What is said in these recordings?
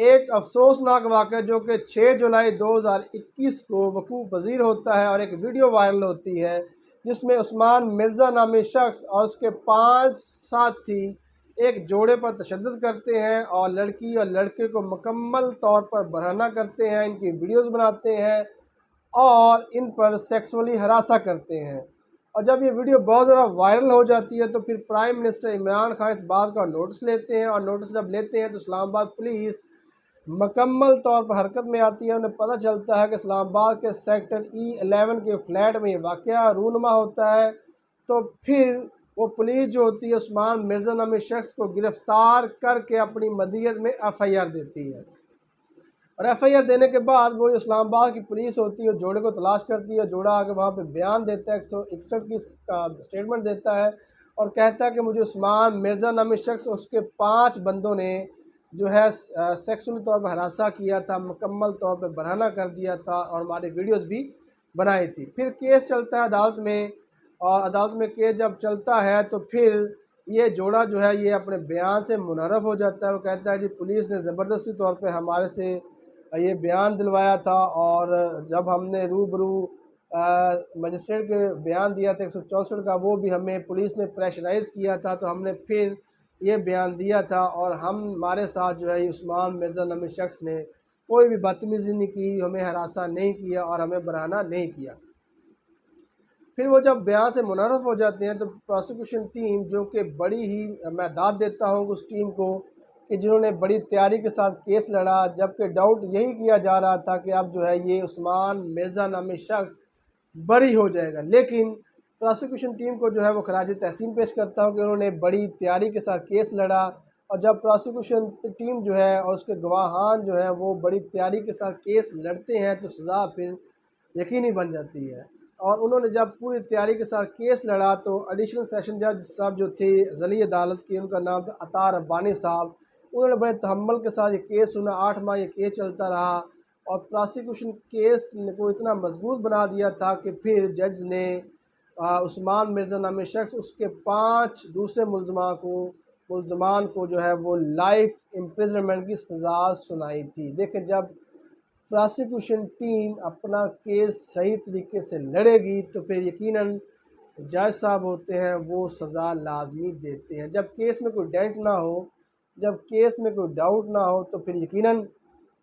ایک افسوسناک واقعہ جو کہ 6 جولائی 2021 کو وقوع پذیر ہوتا ہے اور ایک ویڈیو وائرل ہوتی ہے جس میں عثمان مرزا نامی شخص اور اس کے 5 ساتھی ایک جوڑے پر تشدد کرتے ہیں اور لڑکی اور لڑکے کو مکمل طور پر برہنہ کرتے ہیں، ان کی ویڈیوز بناتے ہیں اور ان پر سیکسولی ہراساں کرتے ہیں۔ اور جب یہ ویڈیو بہت زیادہ وائرل ہو جاتی ہے تو پھر پرائم منسٹر عمران خان اس بات کا نوٹس لیتے ہیں، اور نوٹس جب لیتے ہیں تو اسلام آباد پولیس مکمل طور پر حرکت میں آتی ہے۔ انہیں پتہ چلتا ہے کہ اسلام آباد کے سیکٹر E11 کے فلیٹ میں یہ واقعہ رونما ہوتا ہے، تو پھر وہ پولیس جو ہوتی ہے عثمان مرزا نامی شخص کو گرفتار کر کے اپنی مدیت میں FIR دیتی ہے، اور FIR دینے کے بعد وہ اسلام آباد کی پولیس ہوتی ہے جوڑے کو تلاش کرتی ہے۔ جوڑا آ کے وہاں پہ بیان دیتا ہے، 161 کی اسٹیٹمنٹ دیتا ہے اور کہتا ہے کہ مجھے عثمان مرزا نامی شخص اس کے 5 بندوں نے جو ہے سیکسولی طور پر ہراساں کیا تھا، مکمل طور پہ برہنہ کر دیا تھا اور ہماری ویڈیوز بھی بنائی تھی۔ پھر کیس چلتا ہے عدالت میں، اور عدالت میں کیس جب چلتا ہے تو پھر یہ جوڑا جو ہے یہ اپنے بیان سے منحرف ہو جاتا ہے۔ وہ کہتا ہے جی پولیس نے زبردستی طور پہ ہمارے سے یہ بیان دلوایا تھا، اور جب ہم نے روبرو مجسٹریٹ کے بیان دیا تھا 164 کا، وہ بھی ہمیں پولیس نے پریشرائز کیا تھا، تو ہم نے پھر یہ بیان دیا تھا، اور ہمارے ساتھ جو ہے عثمان مرزا نامی شخص نے کوئی بھی بدتمیزی نہیں کی، ہمیں ہراساں نہیں کیا اور ہمیں برہنہ نہیں کیا۔ پھر وہ جب بیان سے منحرف ہو جاتے ہیں تو پروسیکیوشن ٹیم، جو کہ بڑی ہی میں داد دیتا ہوں اس ٹیم کو کہ جنہوں نے بڑی تیاری کے ساتھ کیس لڑا، جبکہ ڈاؤٹ یہی کیا جا رہا تھا کہ اب جو ہے یہ عثمان مرزا نامی شخص بری ہو جائے گا، لیکن پروسیکیوشن ٹیم کو جو ہے وہ خراج تحسین پیش کرتا ہوں کہ انہوں نے بڑی تیاری کے ساتھ کیس لڑا، اور جب پروسیکیوشن ٹیم جو ہے اور اس کے گواہان جو ہے وہ بڑی تیاری کے ساتھ کیس لڑتے ہیں تو سزا پھر یقینی بن جاتی ہے۔ اور انہوں نے جب پوری تیاری کے ساتھ کیس لڑا تو ایڈیشنل سیشن جج صاحب جو تھے ضلعی عدالت کی، ان کا نام تھا عطا ربانی صاحب، انہوں نے بڑے تحمل کے ساتھ یہ کیس سنا۔ 8 ماہ یہ کیس چلتا رہا، اور پروسیکیوشن کیس کو اتنا مضبوط بنا دیا تھا کہ پھر جج نے عثمان مرزا نامی شخص اس کے 5 دوسرے ملزمان کو جو ہے وہ لائف امپریزنمنٹ کی سزا سنائی تھی۔ دیکھیں جب پروسیکیوشن ٹیم اپنا کیس صحیح طریقے سے لڑے گی تو پھر یقیناً جج صاحب ہوتے ہیں وہ سزا لازمی دیتے ہیں۔ جب کیس میں کوئی ڈینٹ نہ ہو، جب کیس میں کوئی ڈاؤٹ نہ ہو تو پھر یقیناً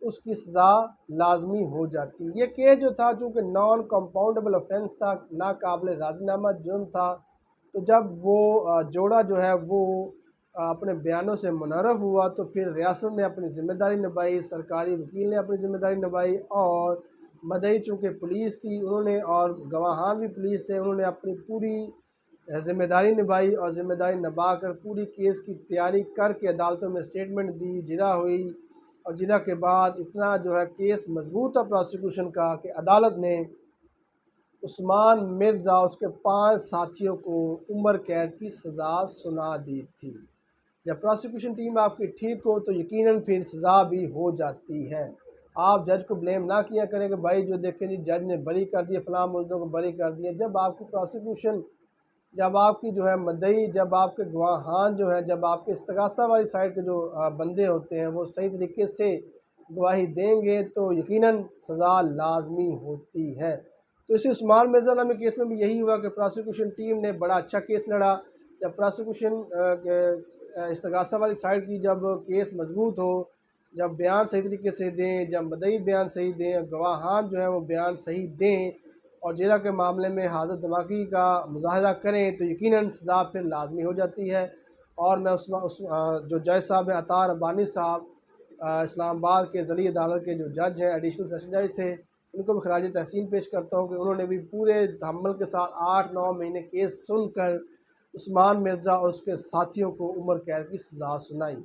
اس کی سزا لازمی ہو جاتی ہے۔ یہ کیس جو تھا چونکہ نان کمپاؤنڈیبل آفینس تھا، ناقابل راضینامہ جرم تھا، تو جب وہ جوڑا جو ہے وہ اپنے بیانوں سے منحرف ہوا تو پھر ریاست نے اپنی ذمہ داری نبھائی، سرکاری وکیل نے اپنی ذمہ داری نبھائی، اور مدعی چونکہ پولیس تھی انہوں نے، اور گواہان بھی پولیس تھے، انہوں نے اپنی پوری ذمہ داری نبھائی، اور ذمہ داری نبھا کر پوری کیس کی تیاری کر کے عدالتوں میں اسٹیٹمنٹ دی، جرا ہوئی، اور جرا کے بعد اتنا جو ہے کیس مضبوط تھا پروسیکیوشن کا کہ عدالت نے عثمان مرزا اس کے 5 ساتھیوں کو عمر قید کی سزا سنا دی تھی۔ جب پروسیکیوشن ٹیم آپ کی ٹھیک ہو تو یقیناً پھر سزا بھی ہو جاتی ہے۔ آپ جج کو بلیم نہ کیا کریں کہ بھائی جو دیکھیں جی جج نے بری کر دیا، فلاں ملزم کو بری کر دیا۔ جب آپ کی پروسیکیوشن، جب آپ کی جو ہے مدعی، جب آپ کے گواہان جو ہیں، جب آپ کے استغاثہ والی سائڈ کے جو بندے ہوتے ہیں وہ صحیح طریقے سے گواہی دیں گے تو یقیناً سزا لازمی ہوتی ہے۔ تو اسی عثمان مرزا نامی کیس میں بھی یہی ہوا کہ پروسیکیوشن ٹیم نے بڑا اچھا کیس لڑا۔ جب پروسیکیوشن استغاثہ والی سائڈ کی جب کیس مضبوط ہو، جب بیان صحیح طریقے سے دیں، جب مدعی بیان صحیح دیں، گواہان جو ہیں وہ بیان صحیح دیں، اور جرا کے معاملے میں حاضر دماغی کا مظاہرہ کریں تو یقیناً سزا پھر لازمی ہو جاتی ہے۔ اور میں جو جج صاحب ہیں عطا ربانی صاحب، اسلام آباد کے ضلعی عدالت کے جو جج ہیں، ایڈیشنل سیشن جج تھے، ان کو بھی خراج تحسین پیش کرتا ہوں کہ انہوں نے بھی پورے تحمل کے ساتھ 8-9 مہینے کیس سن کر عثمان مرزا اور اس کے ساتھیوں کو عمر قید کی سزا سنائی۔